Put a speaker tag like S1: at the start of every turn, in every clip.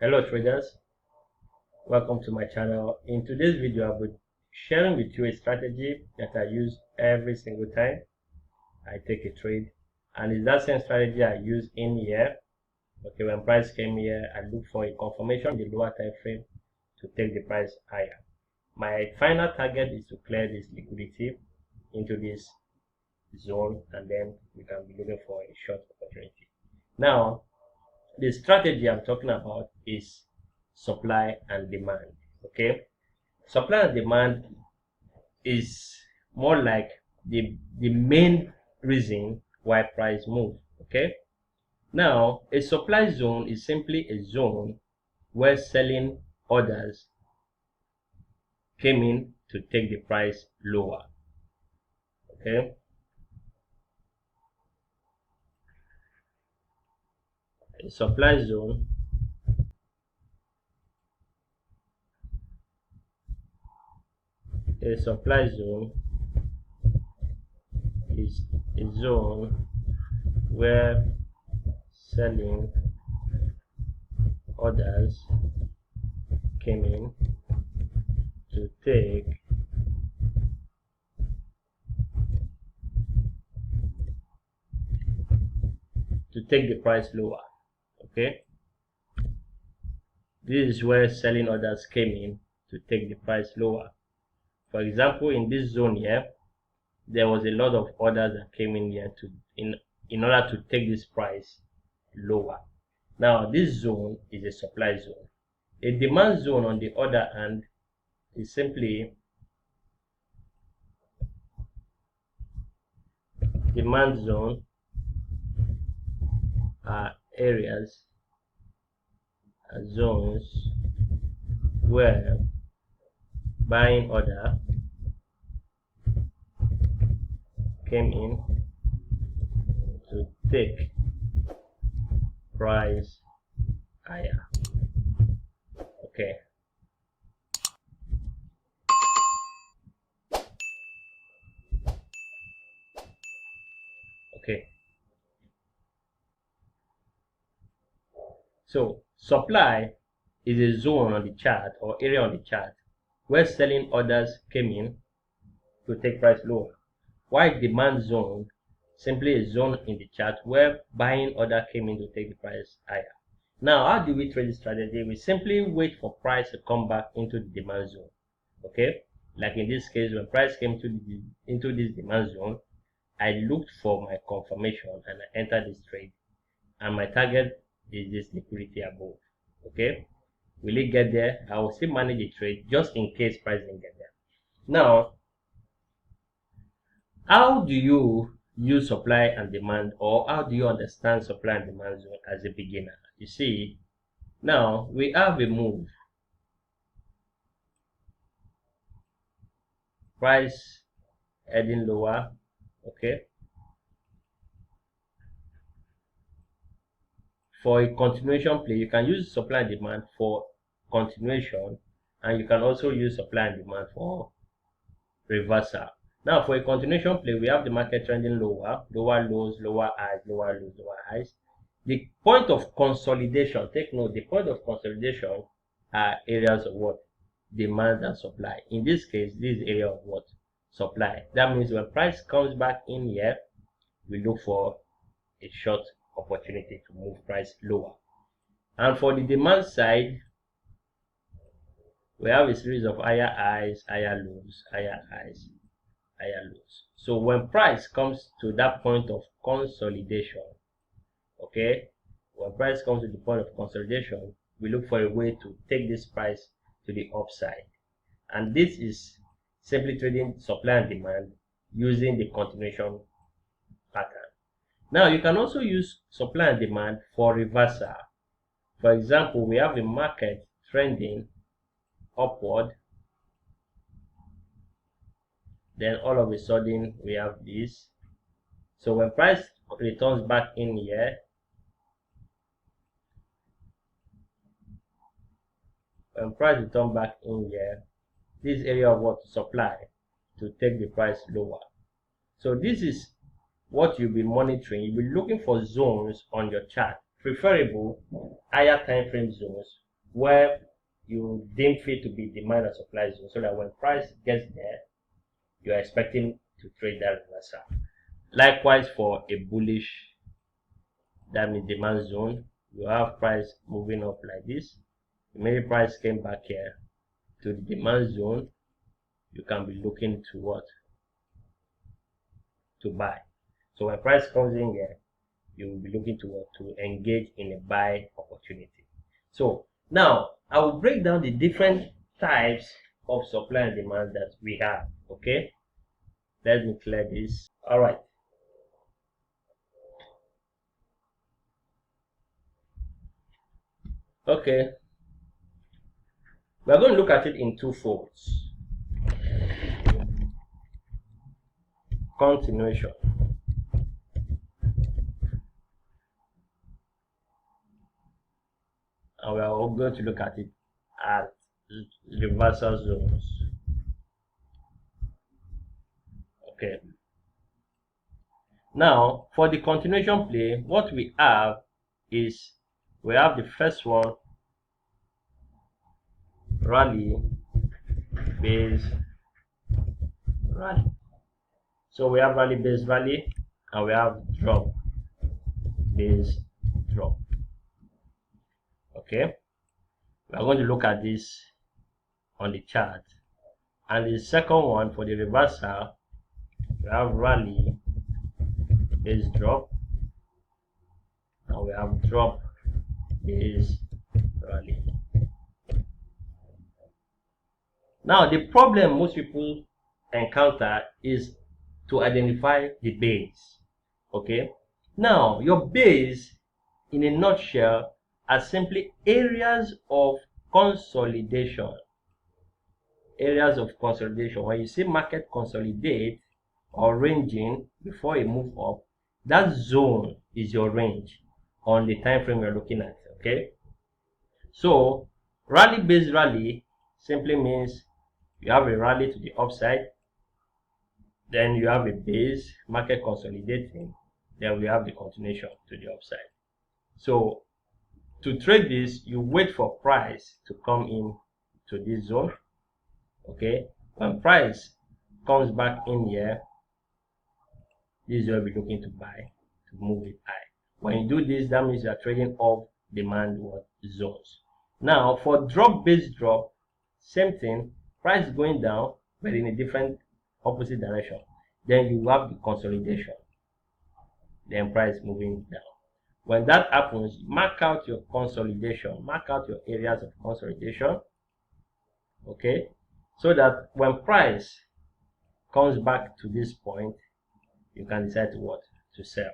S1: Hello traders, welcome to my channel. In today's video I'll be sharing with you a strategy that I use every single time I take a trade, and it's that same strategy I use in here. Okay, when price came here, I look for a confirmation in the lower time frame to take the price higher. My final target is to clear this liquidity into this zone, and then we can be looking for a short opportunity. Now the strategy I'm talking about is supply and demand. Okay, supply and demand is more like the main reason why price move. Okay, now a supply zone is simply a zone where selling orders came in to take the price lower. Okay, a supply zone is a zone where selling orders came in to take the price lower. Okay, this is where selling orders came in to take the price lower. For example, in this zone here, there was a lot of orders that came in here in order to take this price lower. Now this zone is a supply zone. A demand zone, on the other hand, is simply demand zone are areas, zones where buying order came in to take price higher. Okay, so supply is a zone on the chart or area on the chart where selling orders came in to take price lower, while demand zone simply a zone in the chart where buying order came in to take the price higher. Now, how do we trade this strategy? We simply wait for price to come back into the demand zone. Okay, like in this case, when price came into this demand zone, I looked for my confirmation and I entered this trade, and my target is this liquidity above. Okay, will it get there? I will still manage the trade just in case price didn't get there. Now, how do you use supply and demand, or how do you understand supply and demand zone as a beginner? You see, now we have a move. Price heading lower. Okay, for a continuation play, you can use supply and demand for continuation, and you can also use supply and demand for reversal. Now, for a continuation play, we have the market trending lower, lower lows, lower highs, lower lows, lower highs. The point of consolidation, take note, the point of consolidation are areas of what? Demand and supply. In this case, this is area of what? Supply. That means when price comes back in here, we look for a short opportunity to move price lower. And for the demand side, we have a series of higher highs, higher lows, higher highs, higher lows. So when price comes to that point of consolidation, okay, when price comes to the point of consolidation, we look for a way to take this price to the upside, and this is simply trading supply and demand using the continuation pattern. Now you can also use supply and demand for reversal. For example, we have a market trending upward, then all of a sudden we have this. So when price returns back in here, this area of what? Supply, to take the price lower. So this is what you'll be monitoring. You'll be looking for zones on your chart, preferable higher time frame zones where you deem fit to be demand and supply zone, so that when price gets there, you are expecting to trade that reversal. Likewise, for a bullish, that means demand zone, you have price moving up like this. Maybe price came back here to the demand zone, you can be looking to what? To buy. So when price comes in here, you will be looking to what? To engage in a buy opportunity. So now I will break down the different types of supply and demand that we have. Okay, let me clear this. All right. Okay, we are going to look at it in two folds. Continuation and we are all going to look at it as reversal zones. Okay, now for the continuation play, what we have is we have the first one, rally base rally. So we have rally base rally and we have drop base drop. Okay, we are going to look at this on the chart. And the second one, for the reversal, we have rally base drop and we have drop base rally. Now the problem most people encounter is to identify the base. Okay, now your base in a nutshell are simply areas of consolidation. Areas of consolidation. When you see market consolidate or ranging before a move up, that zone is your range on the time frame you're looking at. Okay, so rally based rally simply means you have a rally to the upside, then you have a base, market consolidating, then we have the continuation to the upside. So to trade this, you wait for price to come in to this zone. Okay, when price comes back in here, this is where we're looking to buy to move it high. When you do this, that means you are trading off demand zones. Now for drop based drop, same thing, price going down but in a different opposite direction, then you have the consolidation, then price moving down. When that happens, mark out your consolidation, mark out your areas of consolidation. Okay, so that when price comes back to this point, you can decide to what? To sell.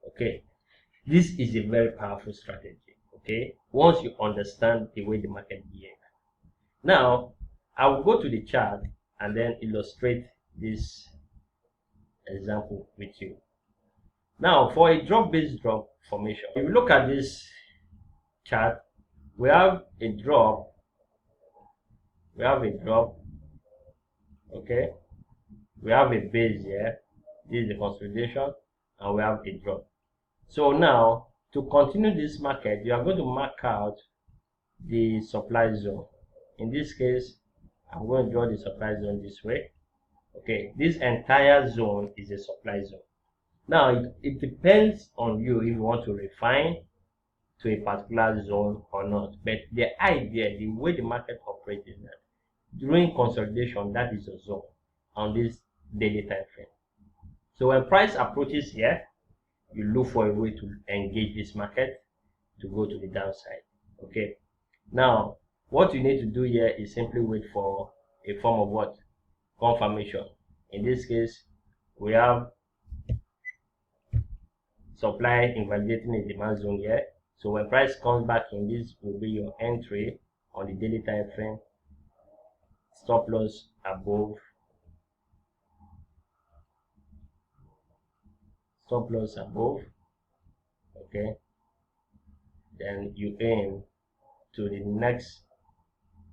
S1: Okay, this is a very powerful strategy. Okay, once you understand the way the market behaves. Now I will go to the chart and then illustrate this example with you. Now for a drop based drop formation, if you look at this chart, we have a drop, okay, we have a base here, this is the consolidation, and we have a drop. So now to continue this market, you are going to mark out the supply zone. In this case, I'm going to draw the supply zone this way. Okay, this entire zone is a supply zone. Now it depends on you if you want to refine to a particular zone or not, but the idea, the way the market operates is that during consolidation, that is a zone on this daily time frame. So when price approaches here, you look for a way to engage this market to go to the downside. Okay, now what you need to do here is simply wait for a form of what? Confirmation. In this case, we have supply invalidating the demand zone here. So when price comes back in, this will be your entry on the daily time frame. Stop loss above, stop loss above. Okay, then you aim to the next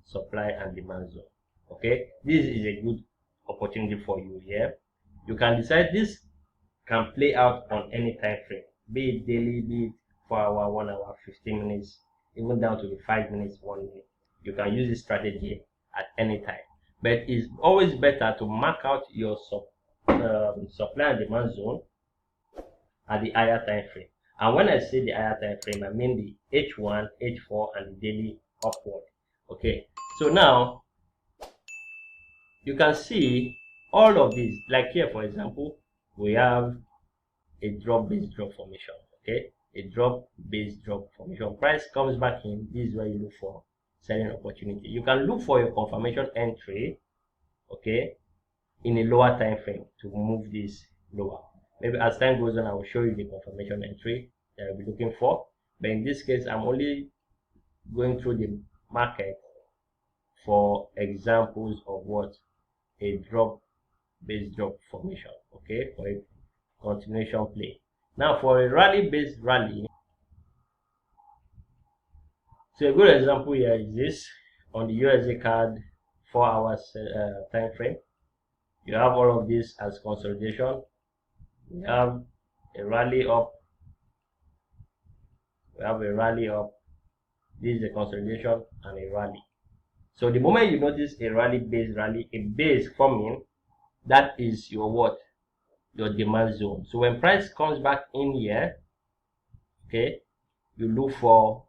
S1: supply and demand zone. Okay, this is a good opportunity for you here. You can decide this can play out on any time frame, be it daily, be it 4 hour, 1 hour, 15 minutes. even down to the 5 minutes, 1 minute. You can use this strategy at any time, but it's always better to mark out your supply and demand zone at the higher time frame. And when I say the higher time frame, I mean the H1, H4, and the daily upward. Okay, so now you can see all of these. Like here, for example, we have a drop-based drop formation. Okay, a drop-based drop formation. Price comes back in. This is where you look for selling opportunity. You can look for your confirmation entry, okay, in a lower time frame to move this lower. Maybe as time goes on, I will show you the confirmation entry that I'll be looking for. But in this case, I'm only going through the market for examples of what a drop-based drop formation, okay, for a continuation play. Now for a rally-based rally, so a good example here is this on the USD card 4 hours time frame. You have all of this as consolidation. We have a rally up. We have a rally up. This is a consolidation and a rally. So the moment you notice a rally-based rally, a base forming, that is your what? Your demand zone. So when price comes back in here, okay, you look for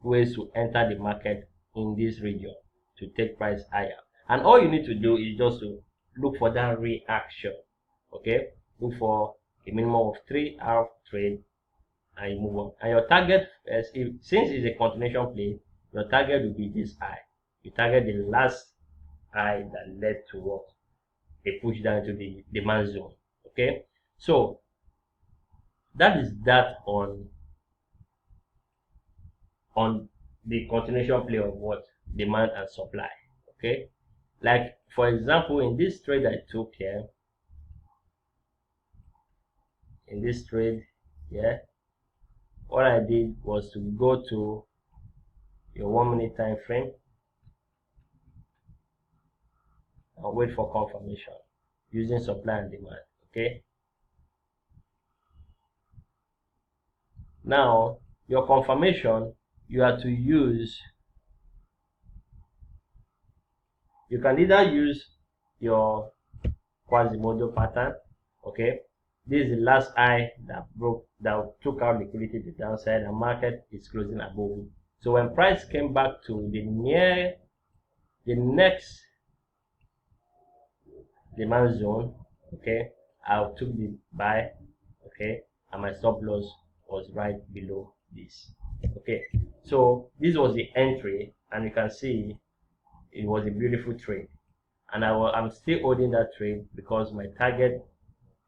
S1: ways to enter the market in this region to take price higher. And all you need to do is just to look for that reaction. Okay, look for a minimum of 3 hour trade and you move on. And your target, since it's a continuation play, your target will be this high. You target the last high that led to what? A push down to the demand zone. Okay, so that is that on the continuation play of what? Demand and supply. Okay, like for example, in this trade I took here, in this trade here, what I did was to go to your 1 minute time frame and wait for confirmation using supply and demand. Okay, now your confirmation, you are to use, you can either use your Quasimodo pattern. Okay, this is the last high that took out liquidity to the downside, and market is closing above it. So when price came back to the next demand zone, okay, I took the buy, okay, and my stop loss was right below this. Okay, so this was the entry, and you can see it was a beautiful trade, and I'm still holding that trade because my target,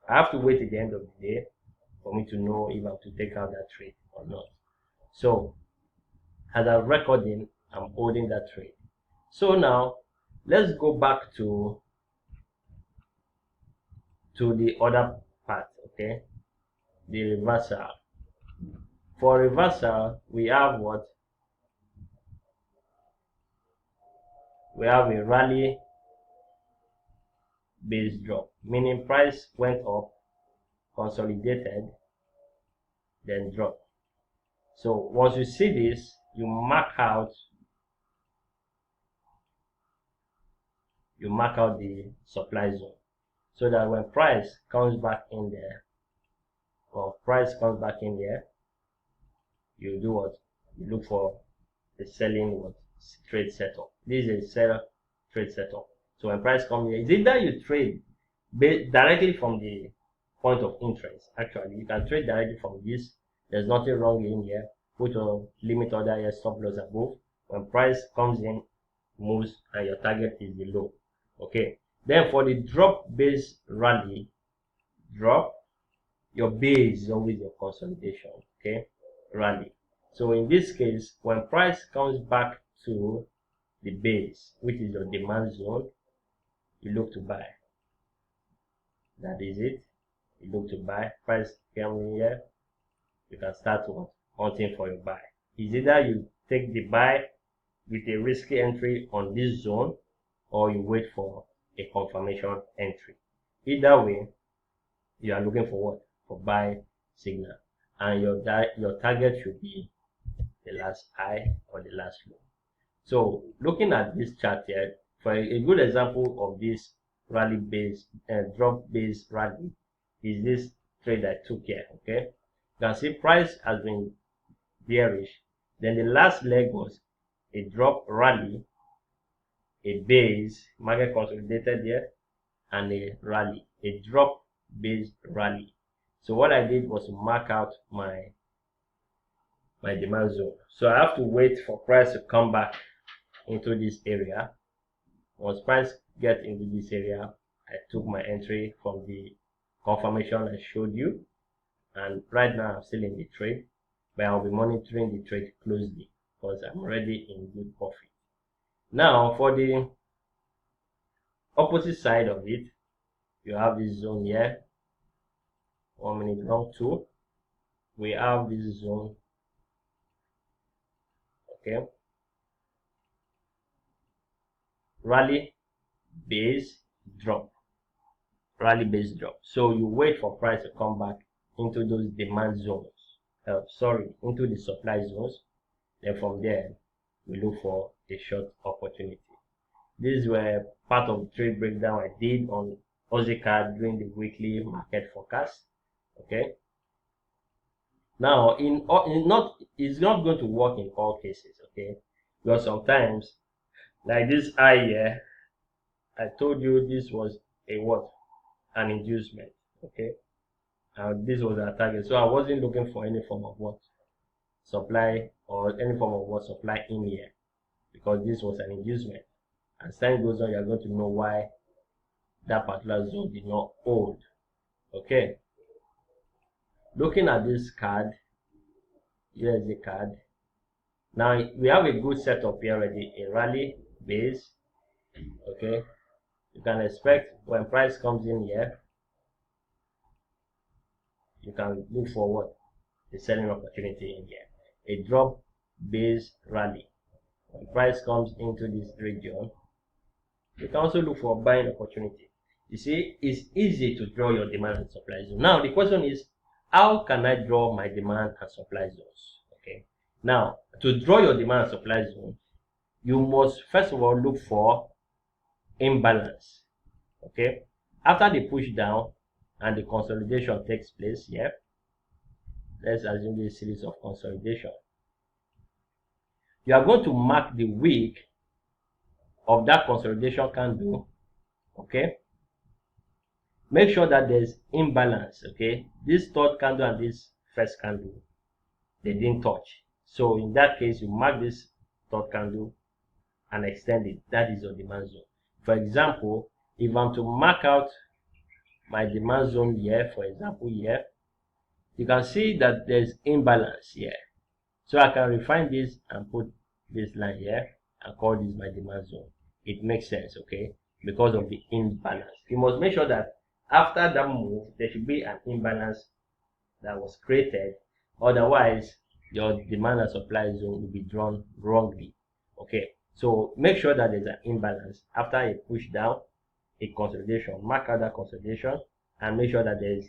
S1: I have to wait at the end of the day for me to know if I have to take out that trade or not. So as I'm recording, I'm holding that trade. So now let's go back to the other part. Okay, the reversal. For reversal, we have what? We have a rally based drop, meaning price went up, consolidated, then dropped. So once you see this, you mark out the supply zone, so that when price comes back in there, you do what? You look for the selling trade setup. This is a seller trade setup. So when price comes here, it's either you trade directly from the point of interest. Actually, you can trade directly from this. There's nothing wrong in here. Put a limit order here, stop loss above. When price comes in, moves, and your target is below. Okay. Then for the drop-based rally, your base is always your consolidation. Okay, rally. So in this case, when price comes back to the base, which is your demand zone, you look to buy. That is it. You look to buy. Price came in here, you can start hunting for your buy. Is either you take the buy with a risky entry on this zone, or you wait for a confirmation entry. Either way, you are looking for what? For buy signal, and your target should be the last high or the last low. So looking at this chart here, for a good example of this rally-based drop-based rally is this trade I took here. Okay, you can see price has been bearish. Then the last leg was a drop rally, a base, market consolidated here, and a rally, a drop based rally. So what I did was to mark out my demand zone. So I have to wait for price to come back into this area. Once price get into this area, I took my entry from the confirmation I showed you, and right now I'm still in the trade, but I'll be monitoring the trade closely because I'm already in good profit. Now for the opposite side of it, you have this zone here, 1 minute long 2. We have this zone, okay, rally base drop, rally base drop. So you wait for price to come back into those demand zones, into the supply zones. Then from there we look for a short opportunity. These were part of the trade breakdown I did on Aussie card during the weekly market forecast. Okay, now it's not going to work in all cases. Okay, because sometimes, like this high here, I told you this was a what, an inducement. Okay, and this was our target, so I wasn't looking for any form of what, supply, or any form of what, supply in here, because this was an inducement. As time goes on, you're going to know why that particular zone did not hold. Okay, looking at this card, here is the card. Now we have a good setup here already, a rally base. Okay, you can expect when price comes in here, you can look for what, the selling opportunity in here, a drop based rally. When price comes into this region, you can also look for a buying opportunity. You see, it's easy to draw your demand and supply zone. Now the question is, how can I draw my demand and supply zones? Okay, now to draw your demand and supply zone, you must first of all look for imbalance. Okay, after the push down and the consolidation takes place here, let's assume this series of consolidation, you are going to mark the wick of that consolidation candle. Okay, make sure that there's imbalance. Okay, this third candle and this first candle, they didn't touch. So in that case, you mark this third candle and extend it. That is your demand zone. For example, if I'm to mark out my demand zone here, for example here, you can see that there's imbalance here. So I can refine this and put this line here and call this my demand zone. It makes sense, okay, because of the imbalance. You must make sure that after that move, there should be an imbalance that was created. Otherwise, your demand and supply zone will be drawn wrongly. Okay, so make sure that there's an imbalance after a push down, a consolidation. Mark out that consolidation and make sure that there's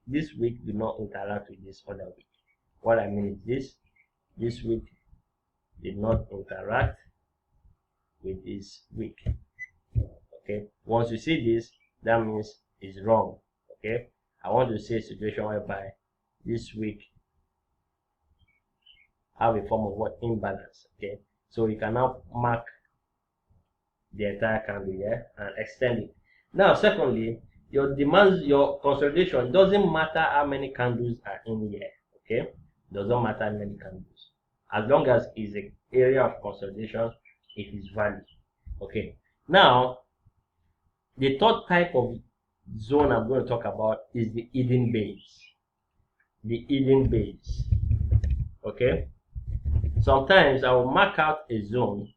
S1: this wick do not interact with this other wick. What I mean is this wick did not interact with this wick. Okay, once you see this, that means it's wrong. Okay, I want to see a situation whereby this wick have a form of what, imbalance. Okay, so you can now mark the entire candle here and extend it. Now secondly, your demands, your consolidation, doesn't matter how many candles are in here. Okay, doesn't matter how many candles, as long as it's an area of consolidation, it is valid. Okay, now the third type of zone I'm going to talk about is the hidden base. The hidden base. Okay, sometimes I will mark out a zone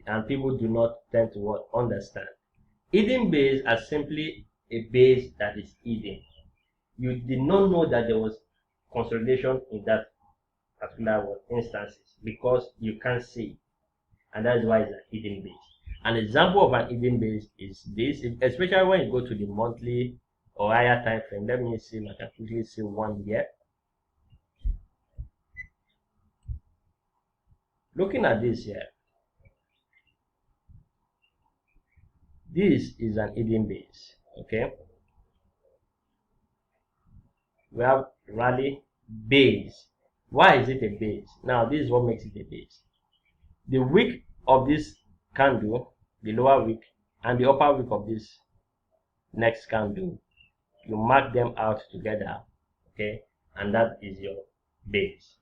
S1: and people do not tend to understand. Hidden base are simply a base that is hidden. You did not know that there was consolidation in that particular instances because you can't see it, and that's why it's a hidden base. An example of an hidden base is this, especially when you go to the monthly or higher time frame. Let me see, I can quickly see one here. Looking at this here, this is an hidden base. Okay, we have rally base. Why is it a base? Now this is what makes it a base. The wick of this candle, the lower wick, and the upper wick of this next candle, you mark them out together, okay, and that is your base.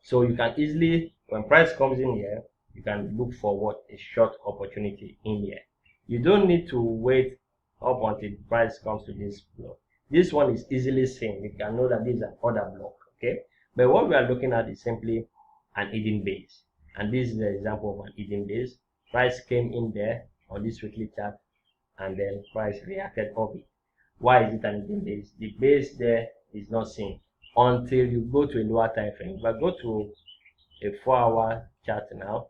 S1: So you can easily, when price comes in here, you can look for what a short opportunity in here. You don't need to wait up until price comes to this block. This one is easily seen. You can know that this is an order block, okay. But what we are looking at is simply an hidden base, and this is the example of an hidden base. Price came in there on this weekly chart, and then price reacted off it. Why is it an hidden base? The base there is not seen until you go to a lower time frame. But go to a 4-hour chart now,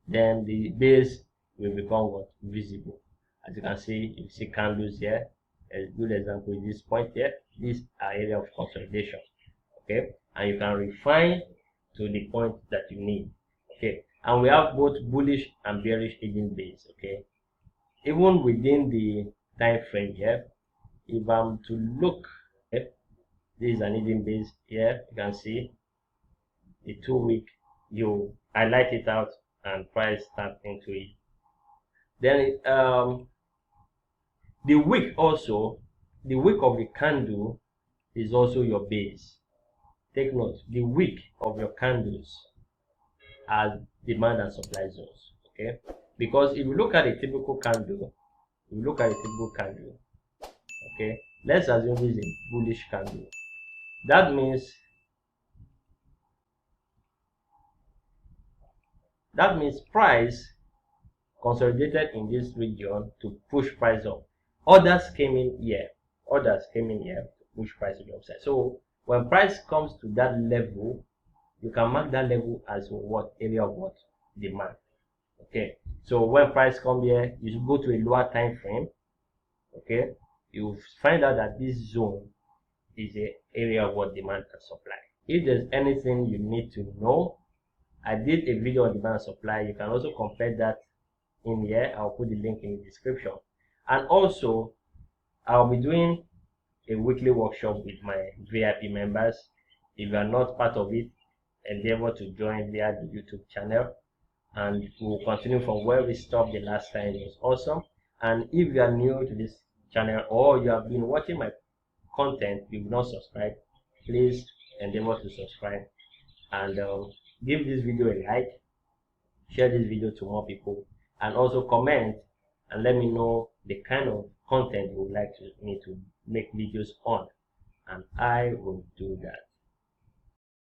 S1: then the base will become what? Visible. As you can see, you see candles here. A good example is this point here. This area of consolidation, okay, and you can refine to the point that you need, okay. And we have both bullish and bearish hidden base, okay. Even within the time frame here, if I'm to look, okay, this is an hidden base here. You can see the 2 week, you highlight it out and price tap into it. Then the wick also, the wick of the candle is also your base. Take note, the wick of your candles are demand and supply zones, okay. Because if you look at a typical candle, okay, let's assume this is a bullish candle. That means price consolidated in this region to push price up. Orders came in here to push price to the upside. So when price comes to that level, you can mark that level as what? Area of what? Demand. Okay, so when price come here, you should go to a lower time frame, okay. You find out that this zone is a area of what? Demand and supply. If there's anything you need to know, I did a video on demand and supply. You can also compare that in here. I'll put the link in the description. And also, I'll be doing a weekly workshop with my VIP members. If you are not part of it, endeavor to join via the YouTube channel, and we'll continue from where we stopped the last time. It was awesome. And if you are new to this channel, or you have been watching my content, you've not subscribed, please endeavor to subscribe, and give this video a like, share this video to more people, and also comment and let me know the kind of content you would like me to make videos on, and I will do that.